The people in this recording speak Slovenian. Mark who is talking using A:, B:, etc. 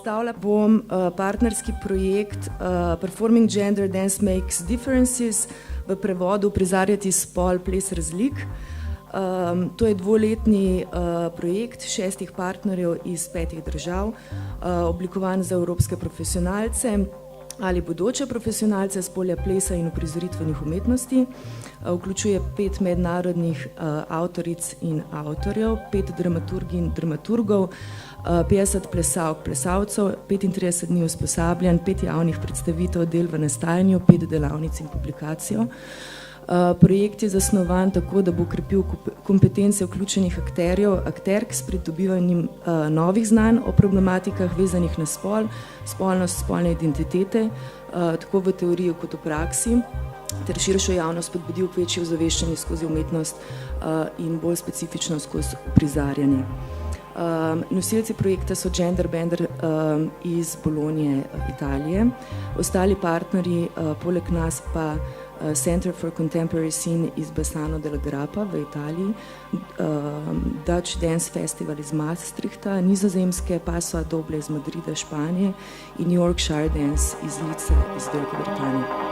A: Predstavila bom partnerski projekt Performing Gender Dance Makes Differences, v prevodu Uprizarjati spol, ples razlik. To je dvoletni projekt 6 partnerjev iz 5 držav, oblikovan za evropske profesionalce ali bodoče profesionalce z polja plesa in uprizoritvenih umetnosti. Vključuje 5 mednarodnih avtoric in avtorjev, 5 dramaturgij in dramaturgov, 50 plesalk, plesalcev, 35 dni usposabljanj, 5 javnih predstavitev, del v nastajanju, 5 delavnic in publikacijo. Projekt je zasnovan tako, da bo krepil kompetence vključenih akterjev, akterk s pridobivanjem novih znanj o problematikah vezanih na spol, spolnost, spolne identitete, tako v teoriji kot v praksi, ter širšo javnost spodbudil k večji ozaveščanju skozi umetnost in bolj specifično skozi uprizarjanje. Nosilci projekta so Gender Bender iz Bologne, Italije. Ostali partnerji, poleg nas pa Center for Contemporary Scene iz Bassano della Grappa v Italiji, Dutch Dance Festival iz Maastrichta, Nizozemske, Paso Doble iz Madrida, Španije in Yorkshire Dance iz Lice iz Velike Britanije.